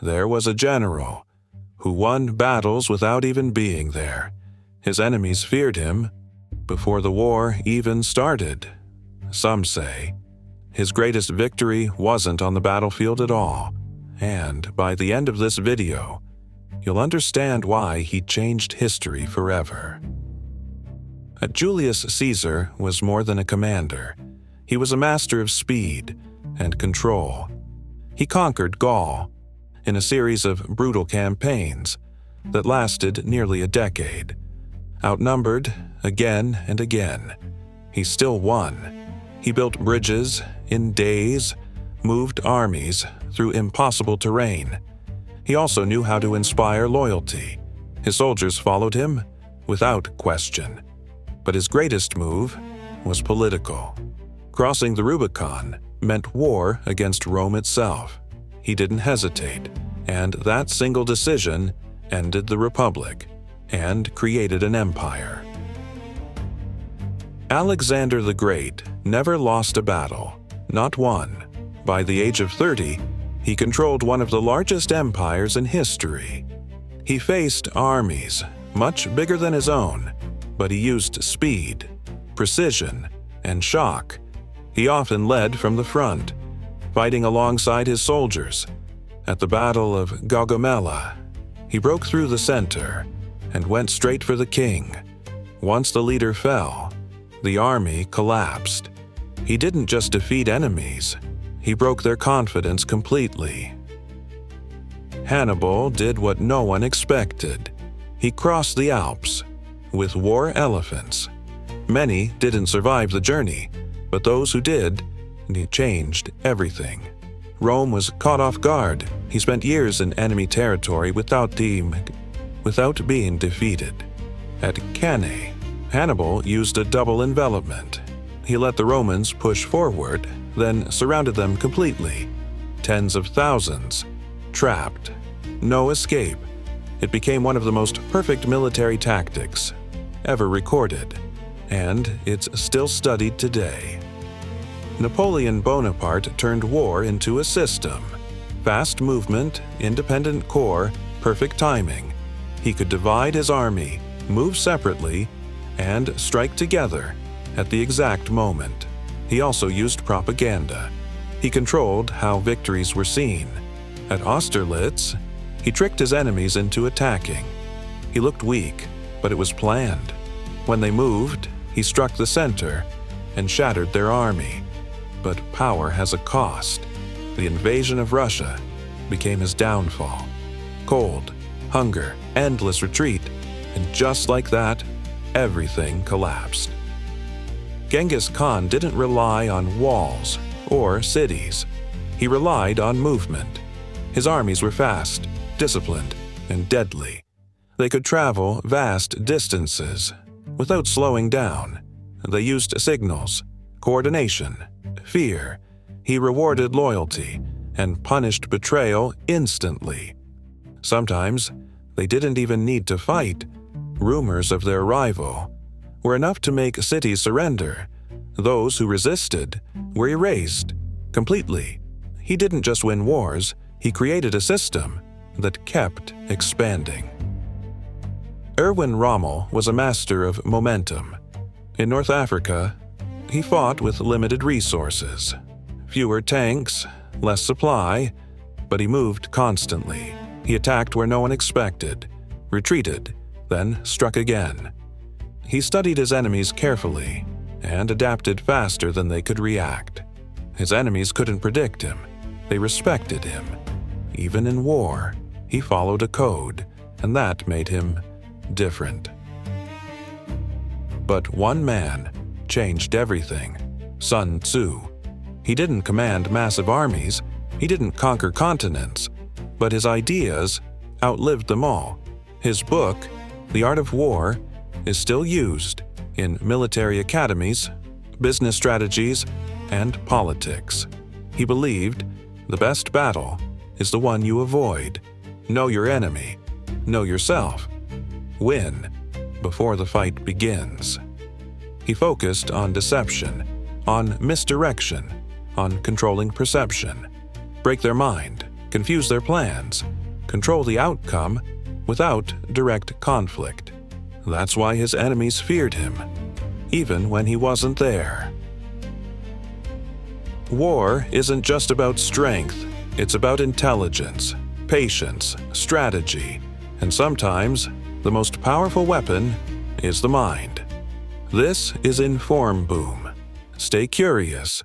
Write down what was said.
There was a general who won battles without even being there. His enemies feared him before the war even started. Some say his greatest victory wasn't on the battlefield at all, and by the end of this video, you'll understand why he changed history forever. Julius Caesar was more than a commander. He was a master of speed and control. He conquered Gaul in a series of brutal campaigns that lasted nearly a decade. Outnumbered again and again, he still won. He built bridges in days, moved armies through impossible terrain. He also knew how to inspire loyalty. His soldiers followed him without question. But his greatest move was political. Crossing the Rubicon meant war against Rome itself. He didn't hesitate, and that single decision ended the Republic and created an empire. Alexander the Great never lost a battle, not one. By the age of 30, he controlled one of the largest empires in history. He faced armies much bigger than his own, but he used speed, precision, and shock. He often led from the front, fighting alongside his soldiers. At the Battle of Gaugamela, he broke through the center and went straight for the king. Once the leader fell, the army collapsed. He didn't just defeat enemies, he broke their confidence completely. Hannibal did what no one expected. He crossed the Alps with war elephants. Many didn't survive the journey, but those who did, it changed everything. Rome was caught off guard. He spent years in enemy territory without being defeated. At Cannae, Hannibal used a double envelopment. He let the Romans push forward, then surrounded them completely. Tens of thousands, trapped. No escape. It became one of the most perfect military tactics ever recorded, and it's still studied today. Napoleon Bonaparte turned war into a system. Fast movement, independent corps, perfect timing. He could divide his army, move separately, and strike together at the exact moment. He also used propaganda. He controlled how victories were seen. At Austerlitz, he tricked his enemies into attacking. He looked weak, but it was planned. When they moved, he struck the center and shattered their army. But power has a cost. The invasion of Russia became his downfall. Cold, hunger, endless retreat, and just like that, everything collapsed. Genghis Khan didn't rely on walls or cities. He relied on movement. His armies were fast, disciplined, and deadly. They could travel vast distances without slowing down. They used signals, coordination, fear. He rewarded loyalty and punished betrayal instantly. Sometimes they didn't even need to fight. Rumors of their arrival were enough to make cities surrender. Those who resisted were erased completely. He didn't just win wars, he created a system that kept expanding. Erwin Rommel was a master of momentum. In North Africa, he fought with limited resources. Fewer tanks, less supply, but he moved constantly. He attacked where no one expected, retreated, then struck again. He studied his enemies carefully and adapted faster than they could react. His enemies couldn't predict him. They respected him. Even in war, he followed a code, and that made him different. But one man changed everything: Sun Tzu. He didn't command massive armies, he didn't conquer continents, but his ideas outlived them all. His book, The Art of War, is still used in military academies, business strategies, and politics. He believed the best battle is the one you avoid. Know your enemy, know yourself, win before the fight begins. He focused on deception, on misdirection, on controlling perception. Break their mind, confuse their plans, control the outcome without direct conflict. That's why his enemies feared him, even when he wasn't there. War isn't just about strength, it's about intelligence, patience, strategy, and sometimes the most powerful weapon is the mind. This is Informboom. Stay curious,